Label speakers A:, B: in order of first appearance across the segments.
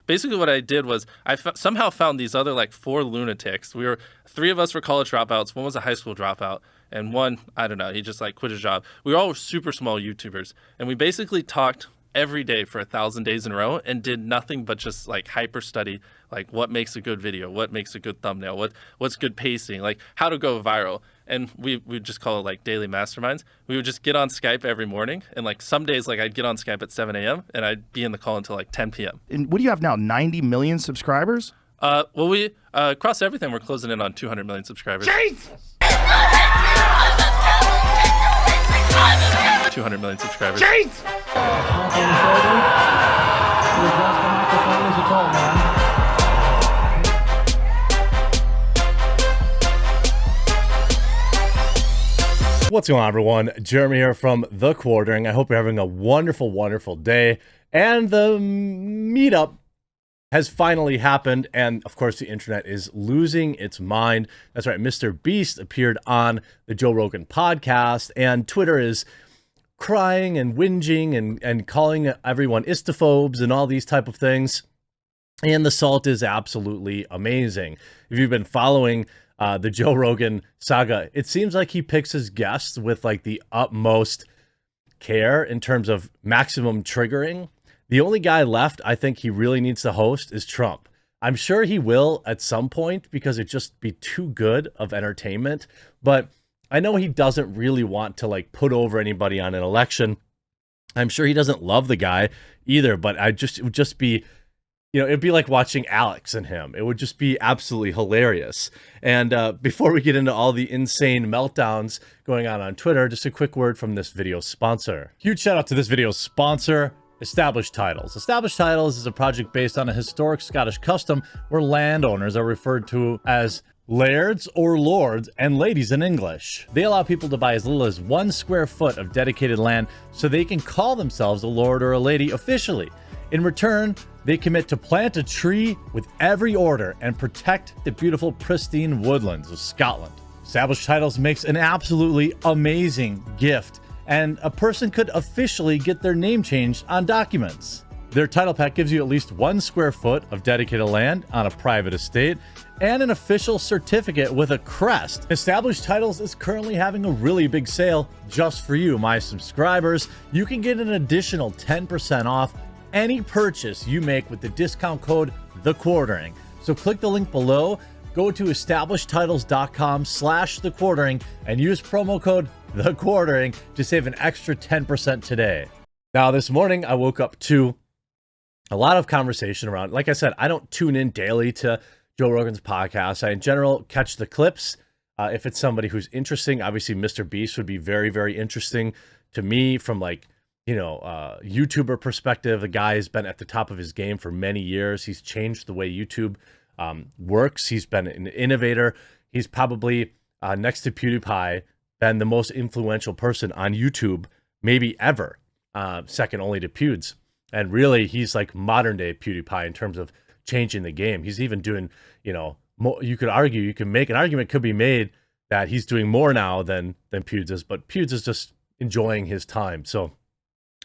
A: basically what I did was I somehow found these other like 4 lunatics. 3 of us were college dropouts. One was a high school dropout. And one, I don't know, he just like quit his job. We were all super small YouTubers. And we basically talked every day for 1,000 days in a row and did nothing but just like hyper study, like what makes a good video, what makes a good thumbnail, what's good pacing, like how to go viral. And we would just call it like daily masterminds. We would just get on Skype every morning. And like some days, like I'd get on Skype at 7 a.m. and I'd be in the call until like 10 p.m.
B: And what do you have now, 90 million subscribers?
A: Well, we across everything, we're closing in on 200 million subscribers.
B: Jesus!
A: 200 million subscribers.
B: Jesus!
C: What's going on, everyone? Jeremy here from The Quartering. I hope you're having a wonderful, wonderful day. And the meetup has finally happened, and of course the internet is losing its mind. That's right, MrBeast appeared on the Joe Rogan podcast, and Twitter is crying and whinging and calling everyone istophobes and all these type of things. And the salt is absolutely amazing. If you've been following the Joe Rogan saga, it seems like he picks his guests with like the utmost care in terms of maximum triggering. The only guy left I think he really needs to host is Trump. I'm sure he will at some point because it'd just be too good of entertainment. But I know he doesn't really want to like put over anybody on an election. I'm sure he doesn't love the guy either, but it would just be, you know, it'd be like watching Alex and him. It would just be absolutely hilarious. And before we get into all the insane meltdowns going on Twitter, just a quick word from this video's sponsor. Huge shout out to this video's sponsor, Established Titles. Established Titles is a project based on a historic Scottish custom where landowners are referred to as lairds or lords and ladies in English. They allow people to buy as little as 1 square foot of dedicated land so they can call themselves a lord or a lady officially. In return, they commit to plant a tree with every order and protect the beautiful, pristine woodlands of Scotland. Established Titles makes an absolutely amazing gift, and a person could officially get their name changed on documents. Their title pack gives you at least 1 square foot of dedicated land on a private estate and an official certificate with a crest. Established Titles is currently having a really big sale just for you, my subscribers. You can get an additional 10% off any purchase you make with the discount code TheQuartering. So click the link below, go to establishedtitles.com/TheQuartering and use promo code TheQuartering to save an extra 10% today. Now, this morning I woke up to a lot of conversation around, like I said, I don't tune in daily to Joe Rogan's podcast. I in general catch the clips. If it's somebody who's interesting, obviously MrBeast would be very, very interesting to me from like, you know, YouTuber perspective. The guy has been at the top of his game for many years. He's changed the way YouTube works. He's been an innovator. He's probably next to PewDiePie been the most influential person on YouTube maybe ever, second only to Pewds. And really, he's like modern day PewDiePie in terms of changing the game. He's even doing, you know, you could make an argument could be made that he's doing more now than Pewds is, but Pewds is just enjoying his time. So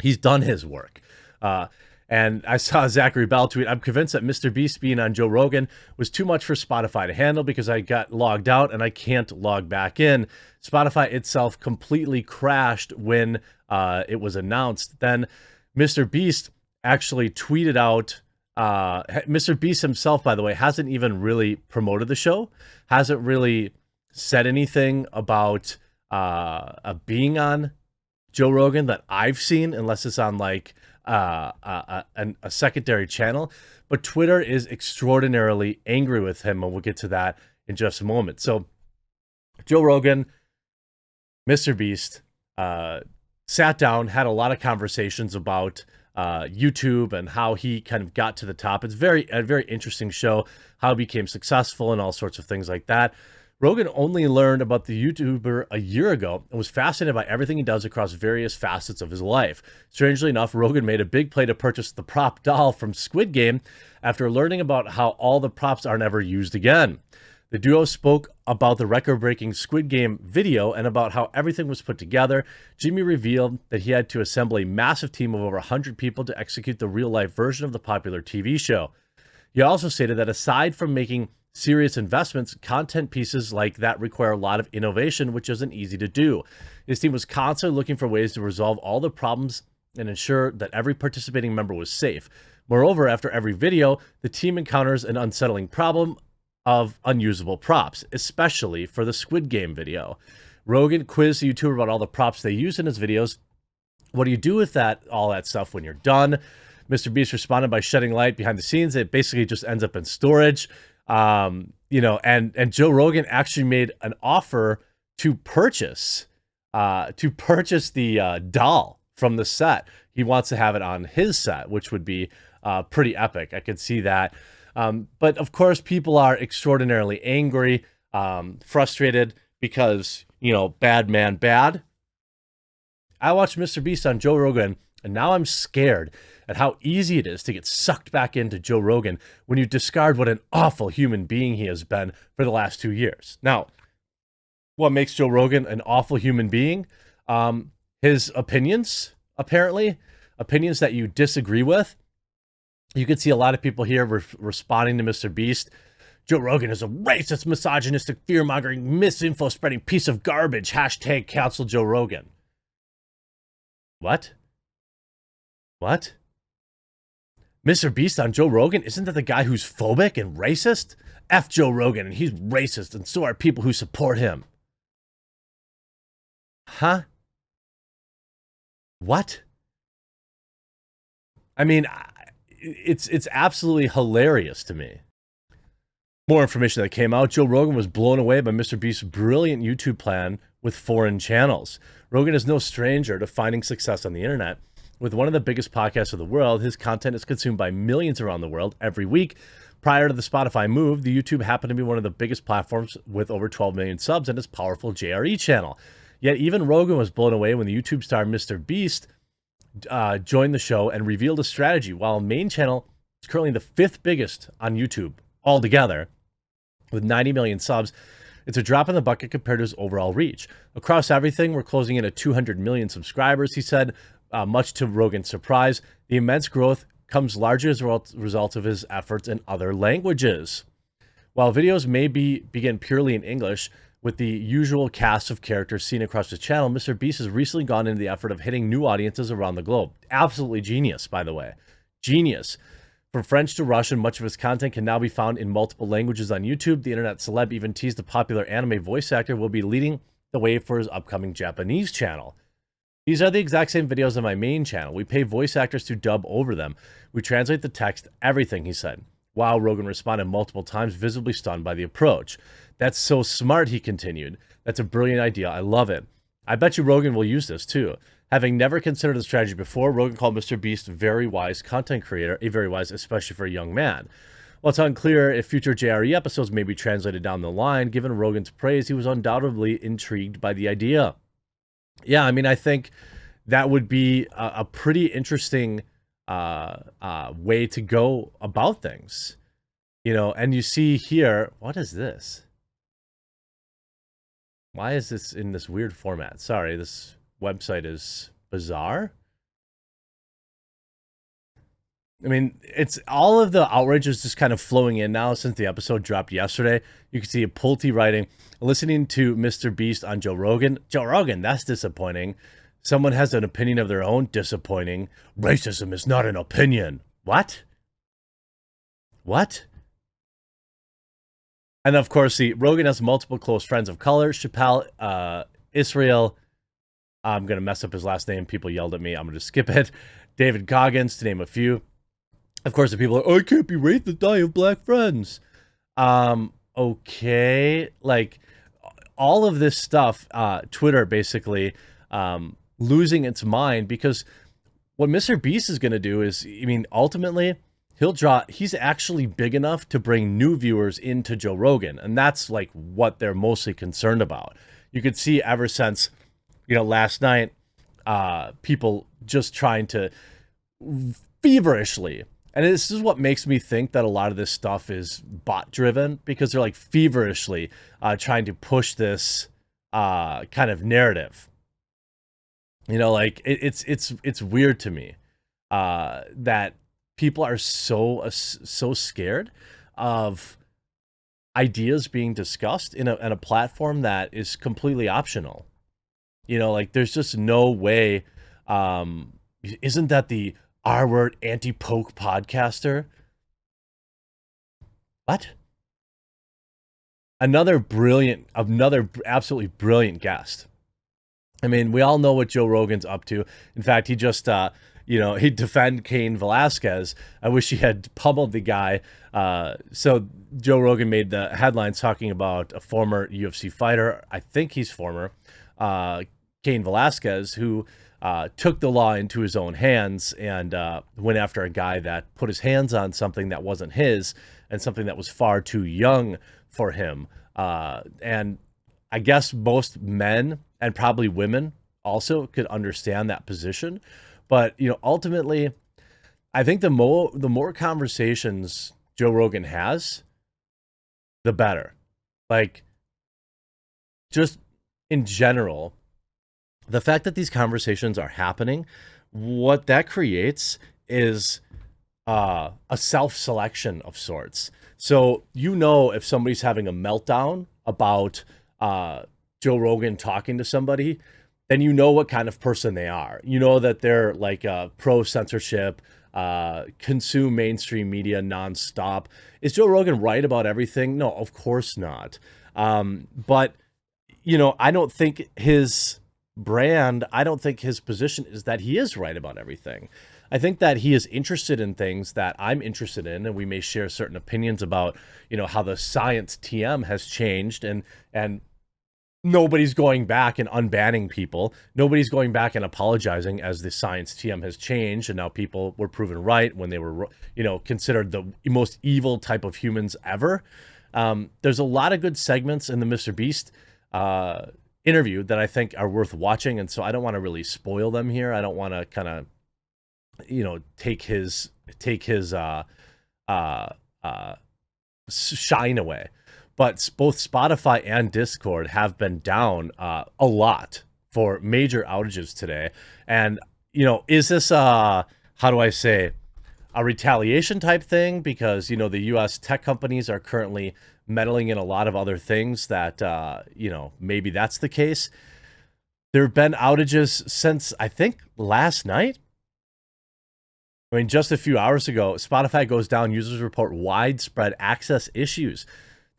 C: he's done his work. And I saw Zachary Bell tweet, I'm convinced that MrBeast being on Joe Rogan was too much for Spotify to handle because I got logged out and I can't log back in. Spotify itself completely crashed when it was announced. Then MrBeast actually tweeted out, MrBeast himself, by the way, hasn't even really promoted the show, hasn't really said anything about being on Joe Rogan that I've seen, unless it's on like a secondary channel. But Twitter is extraordinarily angry with him, and we'll get to that in just a moment. So Joe Rogan, MrBeast, sat down, had a lot of conversations about YouTube and how he kind of got to the top. It's a very interesting show, how he became successful and all sorts of things like that. Rogan only learned about the YouTuber a year ago and was fascinated by everything he does across various facets of his life. Strangely enough, Rogan made a big play to purchase the prop doll from Squid Game after learning about how all the props are never used again. The duo spoke about the record-breaking Squid Game video and about how everything was put together. Jimmy revealed that he had to assemble a massive team of over 100 people to execute the real-life version of the popular TV show. He also stated that aside from making serious investments, content pieces like that require a lot of innovation, which isn't easy to do. His team was constantly looking for ways to resolve all the problems and ensure that every participating member was safe. Moreover, after every video, the team encounters an unsettling problem of unusable props, especially for the Squid Game video. Rogan quizzed the YouTuber about all the props they use in his videos. What do you do with all that stuff when you're done? MrBeast responded by shedding light behind the scenes. It basically just ends up in storage. And Joe Rogan actually made an offer to purchase the doll from the set. He wants to have it on his set, which would be pretty epic. I could see that. But of course, people are extraordinarily angry, frustrated because, bad man bad. I watched MrBeast on Joe Rogan, and now I'm scared at how easy it is to get sucked back into Joe Rogan when you discard what an awful human being he has been for the last 2 years. Now, what makes Joe Rogan an awful human being? His opinions, apparently, opinions that you disagree with. You can see a lot of people here responding to MrBeast. Joe Rogan is a racist, misogynistic, fear-mongering, misinfo-spreading piece of garbage. Hashtag cancel Joe Rogan. What? What? MrBeast on Joe Rogan? Isn't that the guy who's phobic and racist? F Joe Rogan, and he's racist, and so are people who support him. Huh? What? I mean, it's absolutely hilarious to me. More information that came out. Joe Rogan was blown away by MrBeast's brilliant YouTube plan with foreign channels. Rogan is no stranger to finding success on the internet. With one of the biggest podcasts of the world, his content is consumed by millions around the world every week. Prior to the Spotify move, the YouTube happened to be one of the biggest platforms with over 12 million subs and his powerful JRE channel. Yet even Rogan was blown away when the YouTube star MrBeast joined the show and revealed a strategy. While main channel is currently the 5th biggest on YouTube altogether, with 90 million subs, it's a drop in the bucket compared to his overall reach. Across everything, we're closing in at 200 million subscribers, he said, much to Rogan's surprise. The immense growth comes largely as a result of his efforts in other languages. While videos may begin purely in English, with the usual cast of characters seen across his channel, MrBeast has recently gone into the effort of hitting new audiences around the globe. Absolutely genius, by the way. Genius. From French to Russian, much of his content can now be found in multiple languages on YouTube. The internet celeb even teased the popular anime voice actor will be leading the way for his upcoming Japanese channel. These are the exact same videos on my main channel. We pay voice actors to dub over them. We translate the text, everything, he said. Wow, Rogan responded multiple times, visibly stunned by the approach. That's so smart, he continued. That's a brilliant idea. I love it. I bet you Rogan will use this too. Having never considered the strategy before, Rogan called MrBeast a very wise content creator, a very wise, especially for a young man. While it's unclear if future JRE episodes may be translated down the line, given Rogan's praise, he was undoubtedly intrigued by the idea. Yeah, I mean, I think that would be a pretty interesting way to go about things. And you see here, what is this? Why is this in this weird format? Sorry, this website is bizarre. I mean, it's all of the outrage is just kind of flowing in now since the episode dropped yesterday. You can see a Pulte writing, listening to MrBeast on Joe Rogan. Joe Rogan, that's disappointing. Someone has an opinion of their own, disappointing. Racism is not an opinion. What? What? And of course, Rogan has multiple close friends of color. Chappelle, Israel, I'm going to mess up his last name. People yelled at me. I'm going to skip it. David Goggins, to name a few. Of course, the people are, I can't be racist. I have black friends. Okay. Like, all of this stuff, Twitter basically losing its mind, because what MrBeast is going to do is, I mean, ultimately, he's actually big enough to bring new viewers into Joe Rogan. And that's like what they're mostly concerned about. You could see ever since, last night, people just trying to feverishly, and this is what makes me think that a lot of this stuff is bot driven, because they're like feverishly trying to push this kind of narrative. Like it's weird to me that people are so scared of ideas being discussed in a platform that is completely optional. You know, like there's just no way. Isn't that the R word anti-poke podcaster? What? Another absolutely brilliant guest. I mean, we all know what Joe Rogan's up to. In fact, he just, he'd defend Cain Velasquez. I wish he had pummeled the guy. So Joe Rogan made the headlines talking about a former UFC fighter. I think he's former, Cain Velasquez, who took the law into his own hands and went after a guy that put his hands on something that wasn't his and something that was far too young for him. And I guess most men and probably women also could understand that position. But, ultimately, I think the more conversations Joe Rogan has, the better. Like, just in general, the fact that these conversations are happening, what that creates is a self-selection of sorts. So, if somebody's having a meltdown about Joe Rogan talking to somebody, then you know what kind of person they are. You know that they're like pro-censorship, consume mainstream media nonstop. Is Joe Rogan right about everything? No, of course not. But, I don't think his brand, I don't think his position is that he is right about everything. I think that he is interested in things that I'm interested in, and we may share certain opinions about, how the science TM has changed, and nobody's going back and unbanning people. Nobody's going back and apologizing as the science TM has changed, and now people were proven right when they were, considered the most evil type of humans ever. There's a lot of good segments in the MrBeast interview that I think are worth watching, and so I don't want to really spoil them here. I don't want to kind of take his shine away. But both Spotify and Discord have been down a lot for major outages today. And is this how do I say, a retaliation type thing? Because the US tech companies are currently meddling in a lot of other things that maybe that's the case. There have been outages since I think last night. I mean, just a few hours ago, Spotify goes down. Users report widespread access issues.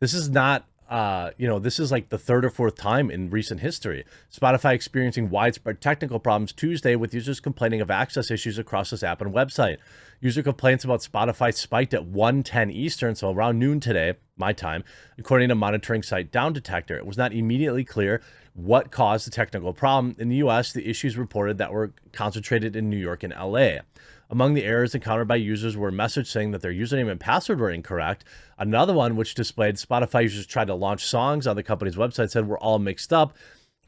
C: This is not, this is like the third or fourth time in recent history. Spotify experiencing widespread technical problems Tuesday with users complaining of access issues across this app and website. User complaints about Spotify spiked at 1:10 Eastern, so around noon today, my time, according to monitoring site Down Detector. It was not immediately clear what caused the technical problem. In the US, the issues reported that were concentrated in New York and LA. Among the errors encountered by users were a message saying that their username and password were incorrect. Another one, which displayed Spotify users tried to launch songs on the company's website, said we're all mixed up.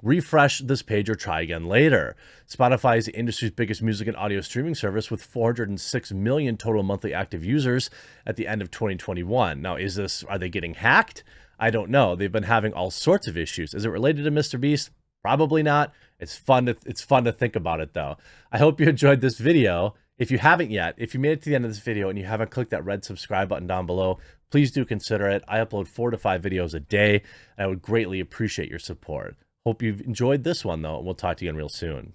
C: Refresh this page or try again later. Spotify is the industry's biggest music and audio streaming service with 406 million total monthly active users at the end of 2021. Now, are they getting hacked? I don't know. They've been having all sorts of issues. Is it related to MrBeast? Probably not. It's fun to think about it though. I hope you enjoyed this video. If you haven't yet, if you made it to the end of this video and you haven't clicked that red subscribe button down below, please do consider it. I upload 4 to 5 videos a day, and I would greatly appreciate your support. Hope you've enjoyed this one, though, and we'll talk to you again real soon.